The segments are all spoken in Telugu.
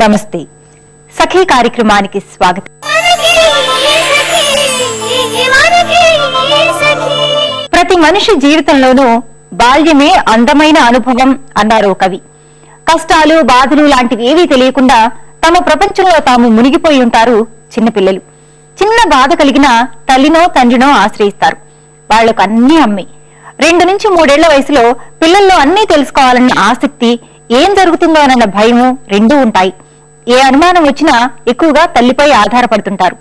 నమస్తే సఖీ కార్యక్రమానికి స్వాగతం. ప్రతి మనిషి జీవితంలోనూ బాల్యమే అందమైన అనుభవం అన్నారు కవి. కష్టాలు బాధలు లాంటివి ఏవీ తెలియకుండా తమ ప్రపంచంలో తాము మునిగిపోయి ఉంటారు చిన్నపిల్లలు. చిన్న బాధ కలిగినా తల్లినో తండ్రినో ఆశ్రయిస్తారు. వాళ్లకు అన్నీ అమ్మే. 2 నుంచి 3 ఏళ్ల వయసులో పిల్లల్లో అన్నీ తెలుసుకోవాలన్న ఆసక్తి, ఏం జరుగుతుందో అన్న భయము రెండూ ఉంటాయి. ఏ అనుమానం వచ్చినా ఎక్కువగా తల్లిపై ఆధారపడుతుంటారు.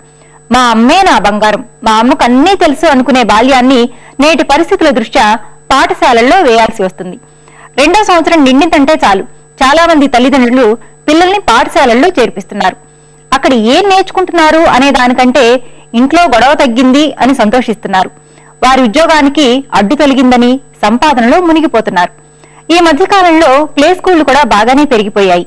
మా అమ్మే నా బంగారం, మా అమ్మకు అన్నీ తెలుసు అనుకునే బాల్యాన్ని నేటి పరిస్థితుల దృష్ట్యా పాఠశాలల్లో వేయాల్సి వస్తుంది. 2వ సంవత్సరం నిండిందంటే చాలు చాలా మంది తల్లిదండ్రులు పిల్లల్ని పాఠశాలల్లో చేర్పిస్తున్నారు. అక్కడ ఏం నేర్చుకుంటున్నారు అనే దానికంటే ఇంట్లో గొడవ తగ్గింది అని సంతోషిస్తున్నారు. వారి ఉద్యోగానికి అడ్డు తొలగిందని సంపాదనలో మునిగిపోతున్నారు. ఈ మధ్యకాలంలో ప్లే స్కూళ్లు కూడా బాగానే పెరిగిపోయాయి.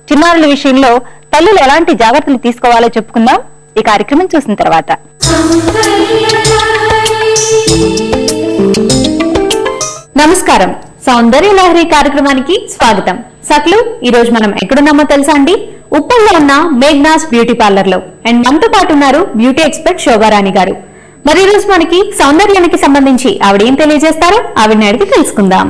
చిన్నారుల విషయంలో తల్లులు ఎలాంటి జాగ్రత్తలు తీసుకోవాలో చెప్పుకుందాం ఈ కార్యక్రమం చూసిన తర్వాత. నమస్కారం, సౌందర్య లహరి కార్యక్రమానికి స్వాగతం. సక్లు, ఈ రోజు మనం ఎక్కడున్నామో తెలుసా అండి? ఉప్పల్లో ఉన్న మేఘ్నాస్ బ్యూటీ పార్లర్ లో. అండ్ మనతో పాటు ఉన్నారు బ్యూటీ ఎక్స్పర్ట్ శోభారాణి గారు. మరి ఈ రోజు మనకి సౌందర్యానికి సంబంధించి ఆవిడ ఏం తెలియజేస్తారో ఆవిడని అడిగి తెలుసుకుందాం.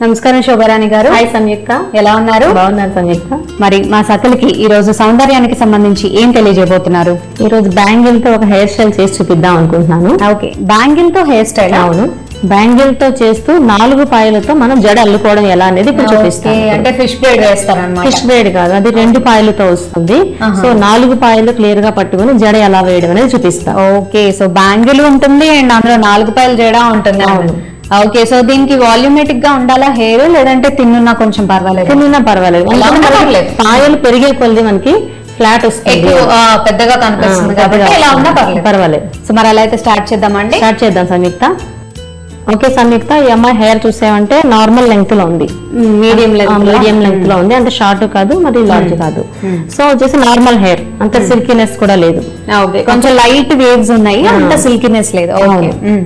నమస్కారం శోభారాణి గారు. హాయ్ సంయుక్త, ఎలా ఉన్నారు? బాగున్నారు సంయుక్త. మరి మా సకలకి ఈ రోజు సౌందర్యానికి సంబంధించి ఏం తెలియజేయబోతున్నారు? ఈ రోజు బ్యాంగిల్ తో ఒక హెయిర్ స్టైల్ చేసి చూపిద్దాం అనుకుంటున్నాను. ఓకే, బ్యాంగిల్ తో హెయిర్ స్టైల్? అవును, బ్యాంగిల్ తో చేస్తూ 4 పాయలతో మనం జడ అల్లుకోవడం ఎలా అనేది ఇప్పుడు చూపిస్తాం. అంటే ఫిష్ బ్లేడ్ వేస్తారన్నమాట? ఫిష్ బ్లేడ్ కాదు, అది 2 పాయలతో వస్తుంది. సో 4 పాయలు క్లియర్ గా పట్టుకుని జడ ఎలా వేయడం అనేది చూపిస్తాం. ఓకే, సో బ్యాంగిల్ ఉంటుంది అండ్ అందులో 4 పాయలు జడ ఉంటుంది. అవును. ఓకే, సో దీనికి వాల్యూమేటిక్ గా ఉండాలా హెయిర్, లేదంటే తిన్నున్నా కొంచెం పర్వాలేదు? తిన్నున్నా పర్వాలేదు. పాయలు పెరిగే కొద్ది మనకి ఫ్లాట్ వస్తుంది, పెద్దగా కనిపిస్తుంది కాబట్టి ఎలా ఉన్నా పర్వాలేదు. సో మరి అలా అయితే స్టార్ట్ చేద్దామండి. స్టార్ట్ చేద్దాం సంయుక్త. ఓకే సంయుక్త, ఈ అమ్మాయి హెయిర్ చూసామంటే నార్మల్ లెంగ్త్ లో ఉంది, మీడియం లెంగ్త్ లో ఉంది. అంటే షార్ట్ కాదు మరి లార్జ్ కాదు. సో వచ్చేసి నార్మల్ హెయిర్, అంత సిల్కీనెస్ కూడా లేదు. కొంచెం లైట్ వేవ్స్ ఉన్నాయి, అంత సిల్కీనెస్ లేదు.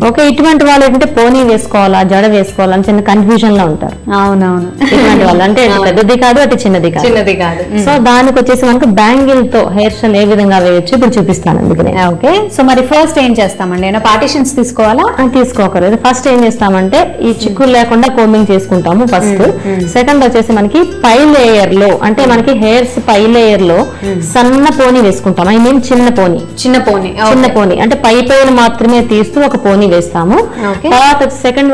ఓకే, ఇటువంటి వాళ్ళు ఏంటంటే పోనీ వేసుకోవాలా జడ వేసుకోవాలా అని చిన్న కన్ఫ్యూజన్ లో ఉంటారు. అవునవును, ఇటువంటి వాళ్ళు అంటే పెద్దది కాదు అటు చిన్నది కాదు. సో దానికి వచ్చేసి మనకు బ్యాంగిల్ తో హెయిర్ స్టైల్ ఏ విధంగా వేయొచ్చు ఇప్పుడు చూపిస్తాను. అందుకనే ఓకే, సో మరి ఫస్ట్ ఏం చేస్తామండి? ఏమైనా పార్టిషన్స్ తీసుకోవాలా? తీసుకోకలేదు. ఫస్ట్ ఏం చేస్తామంటే ఈ చిక్కులు లేకుండా కోంబింగ్ చేసుకుంటాము ఫస్ట్. సెకండ్ వచ్చేసి మనకి పై లేయర్ లో, అంటే మనకి హెయిర్స్ పై లేయర్ లో సన్న పోనీ వేసుకుంటాం. ఐ మీన్ చిన్న పోనీ అంటే పై పైన మాత్రమే తీస్తూ ఒక పోనీ వేస్తాము. తర్వాత సెకండ్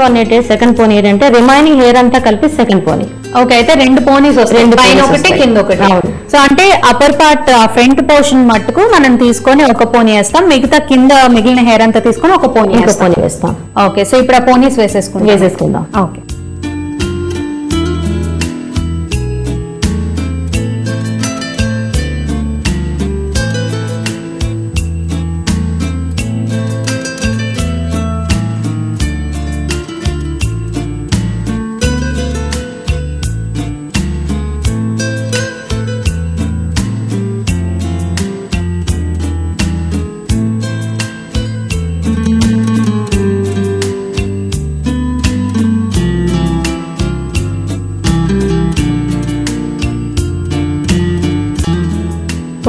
పోనీ ఏంటంటే రిమైనింగ్ హెయిర్ అంతా కలిపి సెకండ్ పోనీ. ఓకే, అయితే 2 పోనీస్ వస్తాయి, పైన ఒకటి కింద ఒకటి. సో అంటే అప్పర్ పార్ట్ ఫ్రంట్ పోర్షన్ మట్టుకు మనం తీసుకొని ఒక పోనీ వేస్తాం, మిగతా కింద మిగిలిన హెయిర్ అంతా తీసుకొని ఒక పోనీ వేస్తాం. ఓకే, సో ఇప్పుడు ఆ పోనీస్ వేసేసుకుందాం. ఓకే,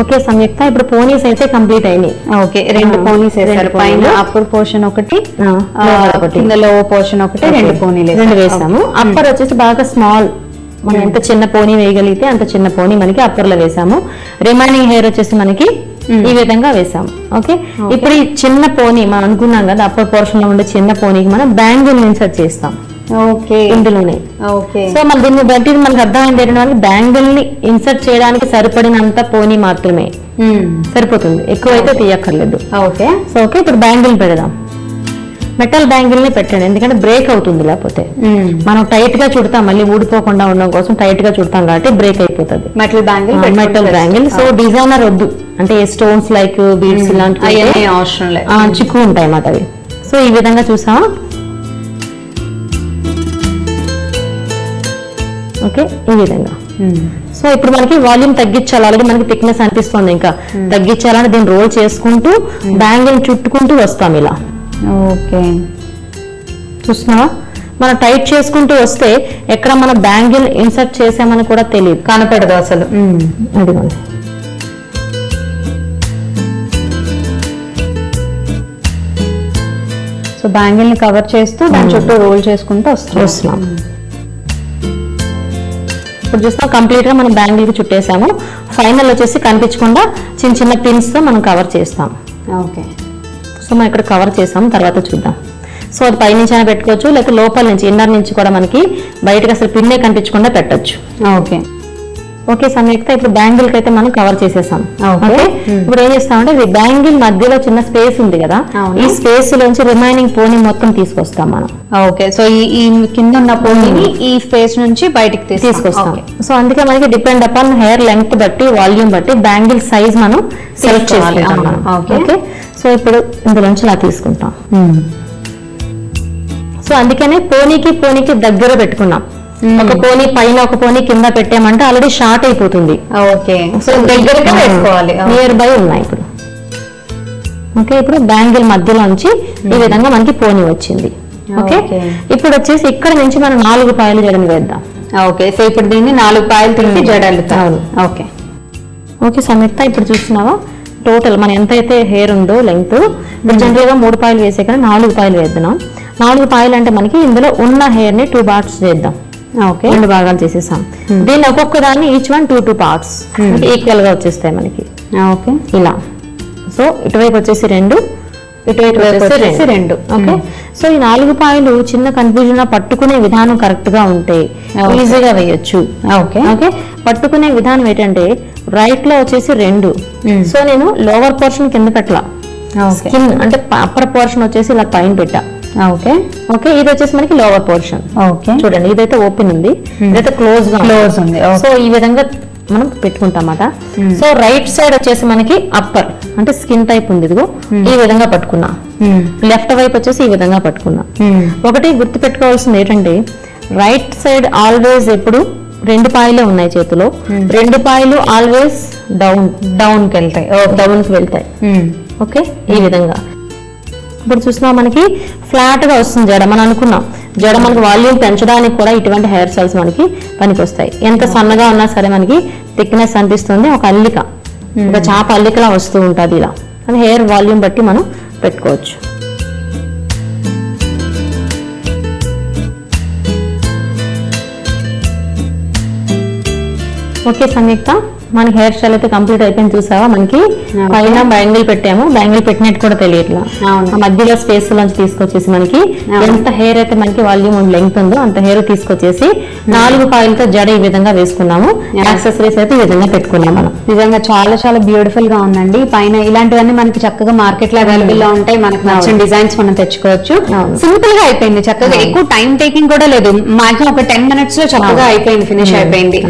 ఓకే సంయుక్త, ఇప్పుడు పోనీస్ అయితే కంప్లీట్ అయినాయి. ఓకే, 2 పోనీస్ వేసారు. పైన అప్పర్ పోర్షన్ ఒకటి, కింద లో పోర్షన్ ఒకటి, 2 పోనీలు వేసాము. అప్పర్ వచ్చేసి బాగా స్మాల్, మనం ఎంత చిన్న పోనీ వేయగలిగితే అంత చిన్న పోనీ మనకి అప్పర్ లో వేసాము. రిమైనింగ్ హెయిర్ వచ్చేసి మనకి ఈ విధంగా వేసాము. ఓకే, ఇప్పుడు ఈ చిన్న పోనీ మనం అనుకున్నాం కదా, అప్పర్ పోర్షన్ లో ఉండే చిన్న పోనీకి మనం బ్యాంగిల్ ఇన్సర్ట్ చేస్తాం. ఓకే, ఇందులోనే. సో మన దీన్ని బట్టి మనకు అర్థమైంది, బ్యాంగిల్ ని ఇన్సర్ట్ చేయడానికి సరిపడినంత పోనీ మాత్రమే సరిపోతుంది, ఎక్కువైతే తీయక్కర్లేదు. ఓకే, సో ఓకే, ఇప్పుడు బ్యాంగిల్ పెడదాం. మెటల్ బ్యాంగిల్ ని పెట్టండి, ఎందుకంటే బ్రేక్ అవుతుంది. లేకపోతే మనం టైట్ గా చుడతాం, మళ్ళీ ఊడిపోకుండా ఉండడం కోసం టైట్ గా చుడతాం కాబట్టి బ్రేక్ అయిపోతుంది మెటల్ బ్యాంగిల్. సో డిజైనర్ వద్దు, అంటే స్టోన్స్ లైక్ బీడ్స్ ఇలాంటివి అవసరం లేదు, చిక్కు ఉంటాయి అన్నమాట అవి. సో ఈ విధంగా చూసామా? ఓకే, ఈ విధంగా. సో ఇప్పుడు మనకి వాల్యూమ్ తగ్గించాలి, ఆల్రెడీ మనకి థిక్నెస్ అనిపిస్తుంది, ఇంకా తగ్గించాలని దీన్ని రోల్ చేసుకుంటూ బ్యాంగిల్ చుట్టుకుంటూ వస్తాం ఇలా. ఓకే, చూస్తున్నావా? మనం టైట్ చేసుకుంటూ వస్తే ఎక్కడ మన బ్యాంగిల్ ఇన్సర్ట్ చేసామని కూడా తెలియదు, కనపడదు అసలు. అదిగోండి. సో బ్యాంగిల్ ని కవర్ చేస్తూ దాని చుట్టూ రోల్ చేసుకుంటూ వస్తున్నాం. ఇప్పుడు చూస్తాం కంప్లీట్ గా మనం బ్యాంగిల్ కి చుట్టేసాము. ఫైనల్ వచ్చేసి కనిపించకుండా చిన్న చిన్న పిన్స్ తో మనం కవర్ చేస్తాం. ఓకే. సో మనం ఇక్కడ కవర్ చేసాం, తర్వాత చూద్దాం. సో అది పైనుంచి అయినా పెట్టుకోవచ్చు, లేకపోతే లోపల నుంచి ఇన్నర్ నుంచి కూడా మనకి బయటకు అసలు పిన్నే కనిపించకుండా పెట్టచ్చు. ఓకే. ఓకే సంయుక్త, ఇప్పుడు బ్యాంగిల్ కి అయితే మనం కవర్ చేసేసాం. ఓకే, ఇప్పుడు ఏం చేస్తామంటే ఇది బ్యాంగిల్ మధ్యలో చిన్న స్పేస్ ఉంది కదా, ఈ స్పేస్ లోంచి రిమైనింగ్ పోనీ మొత్తం తీసుకొస్తాం మనం. ఓకే. సో ఈ కింద ఉన్న పోనీని ఈ స్పేస్ నుంచి బయటికి తీసుకొస్తాం. సో అందుకే మనకి డిపెండ్ అపాన్ హెయిర్ లెంగ్త్ బట్టి, వాల్యూమ్ బట్టి బ్యాంగిల్ సైజ్ మనం సెలెక్ట్ చేసుకుంటాం. ఓకే. సో ఇప్పుడు ఇందులోంచి ఇలా తీసుకుంటాం. సో అందుకనే పోనీకి దగ్గర పెట్టుకున్నాం. ఒక పోనీ పైన ఒక పోనీ కింద పెట్టామంటే ఆల్రెడీ షార్ట్ అయిపోతుంది. ఓకే. సో దగ్గరగా వేసుకోవాలి. నియర్ బై ఉన్నాయి ఇప్పుడు. ఓకే, ఇప్పుడు బ్యాంగిల్ మధ్యలోంచి ఈ విధంగా మనకి పోనీ వచ్చింది. ఓకే, ఇప్పుడు వచ్చేసి ఇక్కడ నుంచి మనం 4 పాయలు జడను వేద్దాం. ఓకే. సో ఇప్పుడు దీన్ని 4 పాయలు తీసి జడలుతాం. ఓకే. ఓకే సంయుక్త, ఇప్పుడు చూస్తున్నావా టోటల్ మన ఎంతైతే హెయిర్ ఉందో లెంగ్త్, ఇప్పుడు జనరల్ గా 3 పాయలు వేసే కానీ 4 పాయలు వేద్దాం. 4 పాయలు అంటే మనకి ఇందులో ఉన్న హెయిర్ ని 2 పార్ట్స్ చేద్దాం. ఓకే, 2 భాగాలు చేసేసాం. దీన్ని ఒక్కొక్క దాన్ని ఈచ్ వన్ 2 పార్ట్స్ ఈక్వల్ గా వచ్చేస్తాయి మనకి. ఓకే, ఇలా. సో ఇటువైపు వచ్చేసి 2, ఇటువైపు వచ్చేసి 2. ఓకే. సో ఈ 4 పాయలు చిన్న కన్ఫ్యూజన్ పట్టుకునే విధానం కరెక్ట్ గా ఉంటే ఈజీగా వేయొచ్చు. ఓకే. ఓకే, పట్టుకునే విధానం ఏంటంటే రైట్ లో వచ్చేసి 2. సో నేను లోవర్ పోర్షన్ కింద పెట్టలా, స్కిన్ అంటే అప్పర్ పోర్షన్ వచ్చేసి ఇలా పైన పెట్టా. ఓకే. ఓకే, ఇది వచ్చేసి మనకి లోవర్ పోర్షన్. ఓకే, చూడండి ఇదైతే ఓపెన్ ఉంది, ఇదైతే క్లోజ్ ఉంది. సో ఈ విధంగా మనం పెట్టుకుంటామట. సో రైట్ సైడ్ వచ్చేసి మనకి అప్పర్ అంటే స్కిన్ టైప్ ఉంది, ఇదిగో ఈ విధంగా పట్టుకున్నా. లెఫ్ట్ వైపు వచ్చేసి ఈ విధంగా పట్టుకున్నా. ఒకటి గుర్తు పెట్టుకోవాల్సింది ఏంటంటే రైట్ సైడ్ ఆల్వేస్ ఎప్పుడు 2 పాయలే ఉన్నాయి చేతిలో, 2 పాయలు ఆల్వేస్ డౌన్ కి వెళ్తాయి, డౌన్ కి వెళ్తాయి. ఓకే, ఈ విధంగా. ఇప్పుడు చూసినా మనకి ఫ్లాట్ గా వస్తుంది జడ. మనం అనుకున్నాం జడ మనకి వాల్యూమ్ పెంచడానికి కూడా ఇటువంటి హెయిర్ స్టైల్స్ మనకి పనికి వస్తాయి. ఎంత సన్నగా ఉన్నా సరే మనకి థిక్నెస్ అనిపిస్తుంది, ఒక అల్లిక, ఒక చాప అల్లికలా వస్తూ ఉంటుంది. ఇలా అని హెయిర్ వాల్యూమ్ బట్టి మనం పెట్టుకోవచ్చు. ఓకే సంయుక్త, మన హెయిర్ స్టైల్ అయితే కంప్లీట్ అయిపోయింది. చూసావా మనకి పైన బ్యాంగిల్ పెట్టాము, బ్యాంగిల్ పెట్టినట్టు కూడా తెలియట్లా. ఆ మధ్యలో స్పేస్ లోంచి తీసుకొచ్చేసి మనకి ఎంత హెయిర్ అయితే మనకి వాల్యూమ్ లెంగ్త్ ఉందో అంత హెయిర్ తీసుకొచ్చేసి 4 పాయలతో జడ ఈ విధంగా వేసుకున్నాము. యాక్సెసరీస్ అయితే ఈ విధంగా పెట్టుకున్నాం మనం. నిజంగా చాలా చాలా బ్యూటిఫుల్ గా ఉందండి. పైన ఇలాంటివన్నీ మనకి చక్కగా మార్కెట్ లో అవైలబుల్ లో ఉంటాయి, మనకి నచ్చిన డిజైన్స్ మనం తెచ్చుకోవచ్చు. సింపుల్ గా అయిపోయింది, చక్కగా ఎక్కువ టైం టేకింగ్ కూడా లేదు. మాక్సిమం ఒక 10 minutes లో చక్కగా అయిపోయింది, ఫినిష్ అయిపోయింది.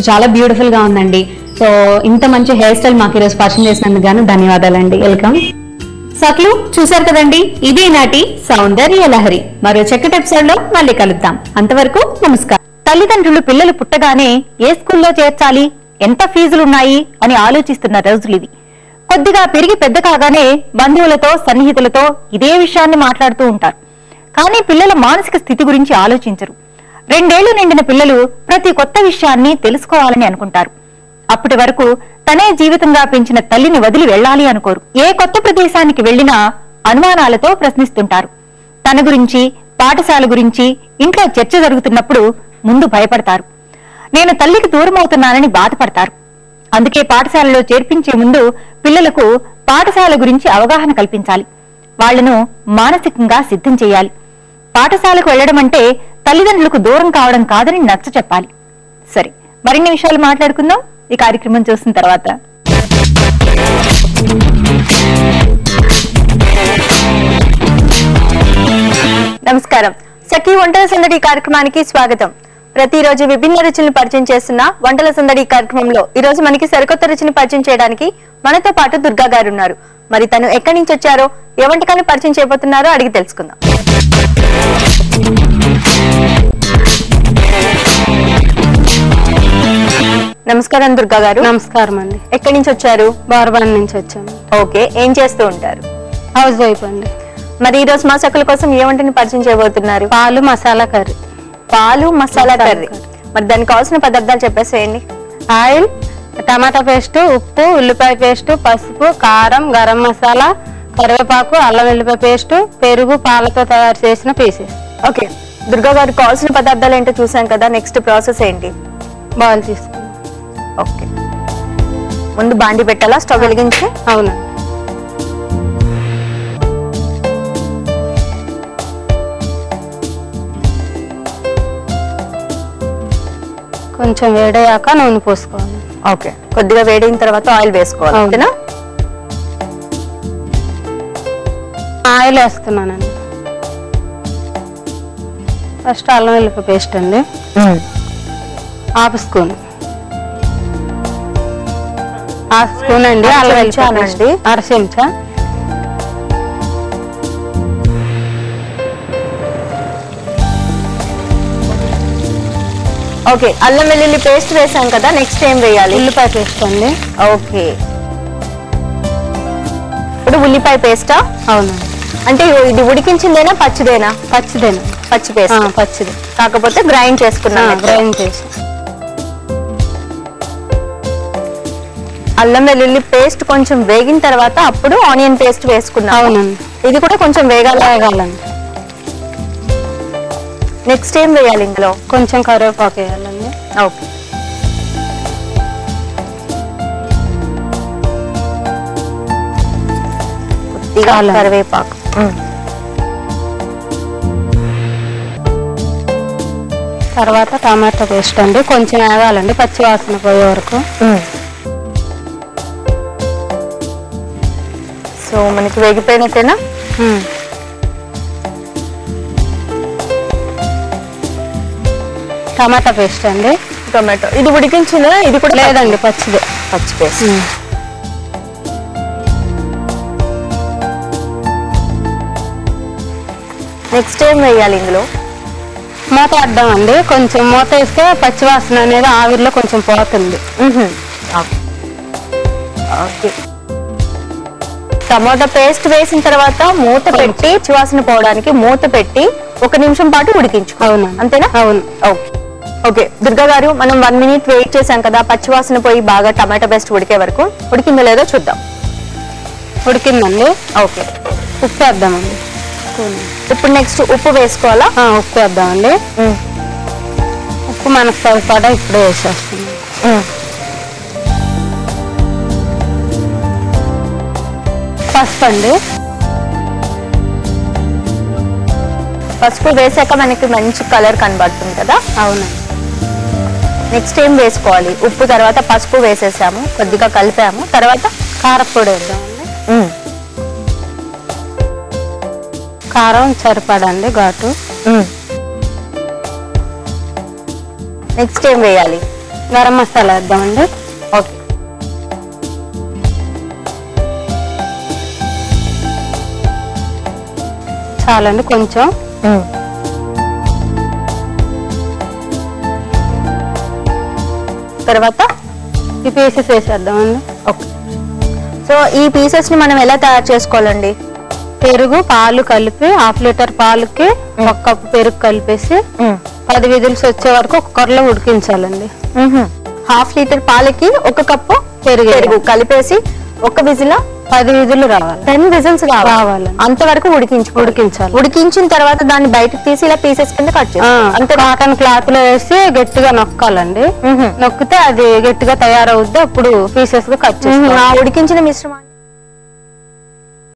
చాలా బ్యూటిఫుల్ గా ఉందండి. సో ఇంత మంచి హెయిర్ స్టైల్ మాకు ఈరోజు పరిచయం చేసినందుకు గాను ధన్యవాదాలండి. వెల్కమ్. సక్లు చూసారు కదండి, ఇది నాటి సౌందర్య లహరి. మరో చక్కటి ఎపిసోడ్ లో మళ్ళీ కలుద్దాం. అంతవరకు నమస్కారం. తల్లిదండ్రులు పిల్లలు పుట్టగానే ఏ స్కూల్లో చేర్చాలి, ఎంత ఫీజులున్నాయి అని ఆలోచిస్తున్న రోజులు ఇవి. కొద్దిగా పెరిగి పెద్ద కాగానే బంధువులతో సన్నిహితులతో ఇదే విషయాన్ని మాట్లాడుతూ ఉంటారు. కానీ పిల్లల మానసిక స్థితి గురించి ఆలోచించరు. 2 ఏళ్లు నిండిన పిల్లలు ప్రతి కొత్త విషయాన్ని తెలుసుకోవాలని అనుకుంటారు. అప్పటి వరకు తనే జీవితంగా పెంచిన తల్లిని వదిలి వెళ్లాలి అనుకోరు. ఏ కొత్త ప్రదేశానికి వెళ్లినా అనుమానాలతో ప్రశ్నిస్తుంటారు. తన గురించి, పాఠశాల గురించి ఇంట్లో చర్చ జరుగుతున్నప్పుడు ముందు భయపడతారు. నేను తల్లికి దూరం అవుతున్నానని బాధపడతారు. అందుకే పాఠశాలలో చేర్పించే ముందు పిల్లలకు పాఠశాల గురించి అవగాహన కల్పించాలి. వాళ్లను మానసికంగా సిద్ధం చేయాలి. పాఠశాలకు వెళ్లడం అంటే తల్లిదండ్రులకు దూరం కావడం కాదని నచ్చ చెప్పాలి. సరే, మరిన్ని విషయాలు మాట్లాడుకుందాం ఈ కార్యక్రమం చూసిన తర్వాత. నమస్కారం. సఖీ వంటల సందడి కార్యక్రమానికి స్వాగతం. ప్రతిరోజు విభిన్న రుచులను పరిచయం చేస్తున్న వంటల సందడి కార్యక్రమంలో ఈ రోజు మనకి సరికొత్త రుచిని పరిచయం చేయడానికి మనతో పాటు దుర్గా గారు ఉన్నారు. మరి తను ఎక్కడి నుంచి వచ్చారో, ఏ వంటకాన్ని పరిచయం చేయబోతున్నారో అడిగి తెలుసుకుందాం. నమస్కారం దుర్గా గారు. నమస్కారం అండి. ఎక్కడి నుంచి వచ్చారు? బార్బాన్ నుంచి వచ్చాము. ఓకే, ఏం చేస్తూ ఉంటారు? హౌస్ వైఫ్ అండి. మరి ఈ రోజు మా సకుల కోసం ఏ వంటని పరిచయం చేయబోతున్నారు? పాలు మసాలా కర్రీ. పాలు మసాలా కర్రీ. మరి దానికి కావాల్సిన పదార్థాలు చెప్పేసేయండి. ఆయిల్, టమాటా పేస్ట్, ఉప్పు, ఉల్లిపాయ పేస్ట్, పసుపు, కారం, గరం మసాలా, కరివేపాకు, అల్లం వెల్లిపాయ పేస్ట్, పెరుగు, పాలతో తయారు చేసిన పీసెస్. ఓకే, దుర్గా గారికి కావాల్సిన పదార్థాలు ఏంటో చూసాం కదా, నెక్స్ట్ ప్రాసెస్ ఏంటి? బాయిల్ తీసుకుందాం. ఓకే, ముందు బాండి పెట్టాలా స్టవ్ వెలిగించి? అవును. కొంచెం వేడయ్యాక నూనె పోసుకోవాలి. ఓకే, కొద్దిగా వేడైన తర్వాత ఆయిల్ వేసుకోవాలి. ఓకేనా? ఆయిల్ వేస్తున్నానండి. ఫస్ట్ అల్లం వెల్లిపాయ పేస్ట్ అండి, హాఫ్ స్పూన్ అండి. అల్లం వెల్లిపాయ పేస్ట్ అర చెంచా. ఓకే, అల్లం వెల్లుల్లి పేస్ట్ వేసాం కదా, నెక్స్ట్ ఏం వేయాలి? ఉల్లిపాయ పేస్ట్ అండి. ఓకే, ఇప్పుడు ఉల్లిపాయ పేస్టా? అవును. అంటే ఇది ఉడికించిందేనా పచ్చిదేనా? పచ్చిదేనా. పచ్చి పేస్ట్. పచ్చిది, కాకపోతే గ్రైండ్ చేసుకున్నా. గ్రైండ్ చేసి అల్లం వెల్లుల్లి పేస్ట్ కొంచెం వేగిన తర్వాత అప్పుడు ఆనియన్ పేస్ట్ వేసుకున్నాం. అవునండి. ఇది కూడా కొంచెం వేగాలండి. నెక్స్ట్ ఏం వేయాలి ఇందులో? కొంచెం కరివేపాకు వేయాలండి. ఓకే, కొద్దిగా కరివేపాకు. తర్వాత టమాటా పేస్ట్ అండి, కొంచెం వేగాలండి పచ్చి వాసన పోయే వరకు. సో మనకి వేగిపోయినట్టేనా? టమాటా పేస్ట్ అండి. టొమాటో ఇది ఉడికించిన? ఇది కూడా లేదండి, పచ్చిదే. పచ్చి పేస్ట్. నెక్స్ట్ ఏం వేయాలి ఇందులో? మూత వేద్దాం అండి. కొంచెం మూత వేస్తే పచ్చి వాసన అనేది ఆవిరిలో కొంచెం పోతుంది. ఓకే, టమాటా పేస్ట్ వేసిన తర్వాత మూత పెట్టి పచ్చివాసన పోవడానికి మూత పెట్టి 1 నిమిషం పాటు ఉడికించుకో. అవును, అంతేనా? అవును. ఓకే ఓకే, దుర్గా గారు మనం 1 మినిట్ వెయిట్ చేసాం కదా, పచ్చివాసన పోయి బాగా టమాటా పేస్ట్ ఉడికే వరకు. ఉడికిందో లేదో చూద్దాం. ఉడికిందండి. ఓకే, ఉప్పు వేద్దామండి. ఇప్పుడు నెక్స్ట్ ఉప్పు వేసుకోవాలా? ఉప్పు వేద్దామండి. ఉప్పు మనకు సరిపడా ఇప్పుడే వేసేస్తుంది. పసుపు అండి. పసుపు వేసాక మనకి మంచి కలర్ కనబడుతుంది కదా. అవును. నెక్స్ట్ ఏం వేసుకోవాలి? ఉప్పు తర్వాత పసుపు వేసేసాము, కొద్దిగా కలిపాము, తర్వాత కారపొడి వేద్దామండి. కారం సరిపడండి ఘాటు. నెక్స్ట్ ఏం వేయాలి? గరం మసాలా వేద్దామండి. ఓకే, చాలండి కొంచెం. తర్వాత ఈ పీసెస్ వేసేద్దామండి. ఓకే, సో ఈ పీసెస్ ని మనం ఎలా తయారు చేసుకోవాలండి? పెరుగు, పాలు కలిపి 1/2 లీటర్ పాలకి 1 కప్పు పెరుగు కలిపేసి 10 విజిల్స్ వచ్చే వరకు కుక్కర్లో ఉడికించాలండి. 1/2 లీటర్ పాలకి 1 కప్పు పెరుగు కలిపేసి 1 విజిల్ 10 విజిల్లు రావాలి. 10 విజిల్స్ రావాలి. అంతవరకు ఉడికించాలి. ఉడికించిన తర్వాత దాన్ని బయటకు తీసి ఇలా పీసెస్ కింద కట్ చేయాలి. అంటే కాటన్ క్లాత్ లో వేసి గట్టిగా నొక్కాలండి. నొక్కితే అది గట్టిగా తయారవుద్ది. అప్పుడు పీసెస్ గా కట్ చేసి ఉడికించిన మిశ్రమాన్ని